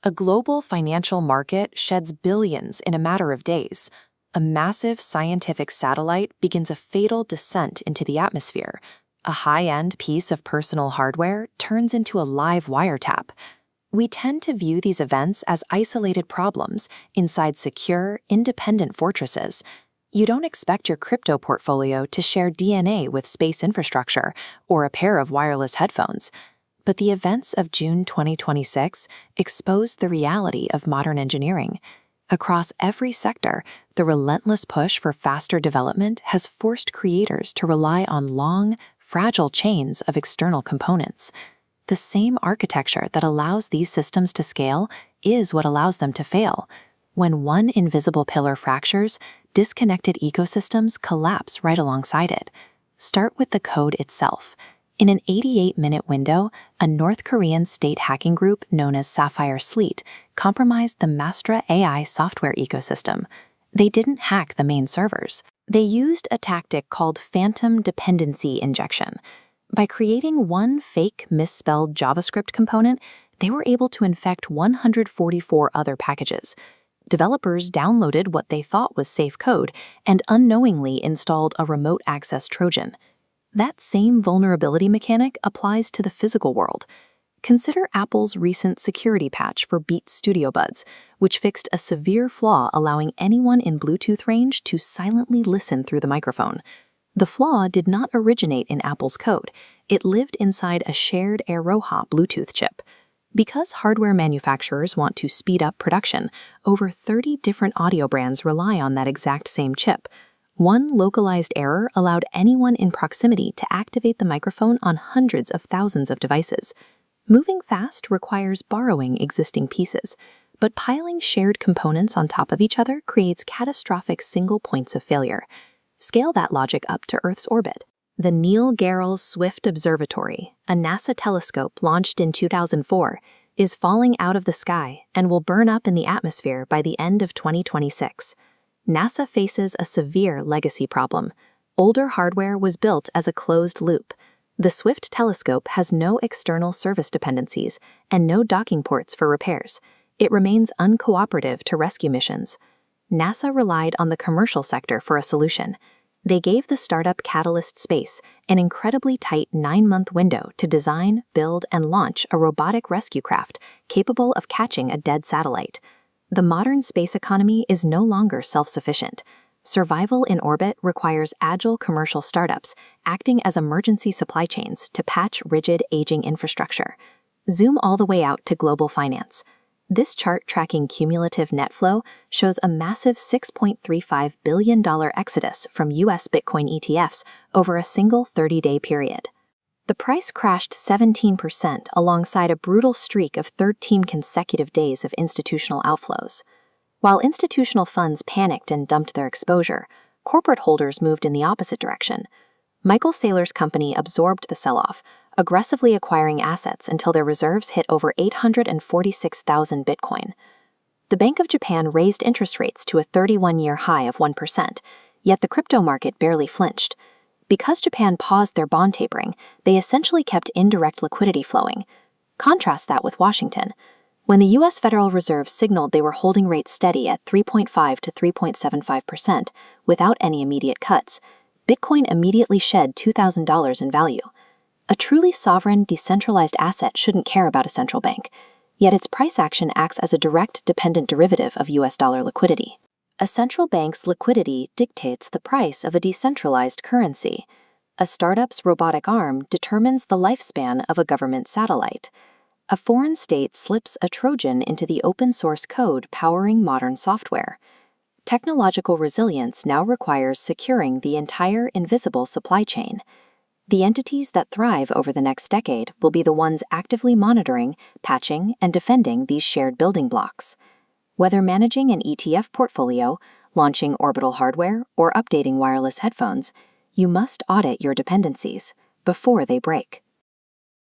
A global financial market sheds billions in a matter of days. A massive scientific satellite begins a fatal descent into the atmosphere. A high-end piece of personal hardware turns into a live wiretap. We tend to view these events as isolated problems inside secure, independent fortresses. You don't expect your crypto portfolio to share DNA with space infrastructure or a pair of wireless headphones. But the events of June 2026 exposed the reality of modern engineering. Across every sector, the relentless push for faster development has forced creators to rely on long, fragile chains of external components. The same architecture that allows these systems to scale is what allows them to fail. When one invisible pillar fractures, disconnected ecosystems collapse right alongside it. Start with the code itself. In an 88-minute window, a North Korean state hacking group known as Sapphire Sleet compromised the Mastra AI software ecosystem. They didn't hack the main servers. They used a tactic called phantom dependency injection. By creating one fake misspelled JavaScript component, they were able to infect 144 other packages. Developers downloaded what they thought was safe code and unknowingly installed a remote access Trojan. That same vulnerability mechanic applies to the physical world. Consider Apple's recent security patch for Beats Studio Buds, which fixed a severe flaw allowing anyone in Bluetooth range to silently listen through the microphone. The flaw did not originate in Apple's code. It lived inside a shared Airoha Bluetooth chip. Because hardware manufacturers want to speed up production, over 30 different audio brands rely on that exact same chip. One localized error allowed anyone in proximity to activate the microphone on hundreds of thousands of devices. Moving fast requires borrowing existing pieces, but piling shared components on top of each other creates catastrophic single points of failure. Scale that logic up to Earth's orbit. The Neil Gehrels Swift Observatory, a NASA telescope launched in 2004, is falling out of the sky and will burn up in the atmosphere by the end of 2026. NASA faces a severe legacy problem. Older hardware was built as a closed loop. The Swift telescope has no external service dependencies and no docking ports for repairs. It remains uncooperative to rescue missions. NASA relied on the commercial sector for a solution. They gave the startup Catalyst Space an incredibly tight 9-month window to design, build, and launch a robotic rescue craft capable of catching a dead satellite. The modern space economy is no longer self-sufficient. Survival in orbit requires agile commercial startups acting as emergency supply chains to patch rigid, aging infrastructure. Zoom all the way out to global finance. This chart tracking cumulative net flow shows a massive $6.35 billion exodus from U.S. Bitcoin ETFs over a single 30-day period. The price crashed 17% alongside a brutal streak of 13 consecutive days of institutional outflows. While institutional funds panicked and dumped their exposure, corporate holders moved in the opposite direction. Michael Saylor's company absorbed the sell-off, aggressively acquiring assets until their reserves hit over 846,000 Bitcoin. The Bank of Japan raised interest rates to a 31-year high of 1%, yet the crypto market barely flinched. Because Japan paused their bond tapering, they essentially kept indirect liquidity flowing. Contrast that with Washington. When the U.S. Federal Reserve signaled they were holding rates steady at 3.5 to 3.75% without any immediate cuts, Bitcoin immediately shed $2,000 in value. A truly sovereign, decentralized asset shouldn't care about a central bank, yet its price action acts as a direct dependent derivative of U.S. dollar liquidity. A central bank's liquidity dictates the price of a decentralized currency. A startup's robotic arm determines the lifespan of a government satellite. A foreign state slips a Trojan into the open-source code powering modern software. Technological resilience now requires securing the entire invisible supply chain. The entities that thrive over the next decade will be the ones actively monitoring, patching, and defending these shared building blocks. Whether managing an ETF portfolio, launching orbital hardware, or updating wireless headphones, you must audit your dependencies before they break.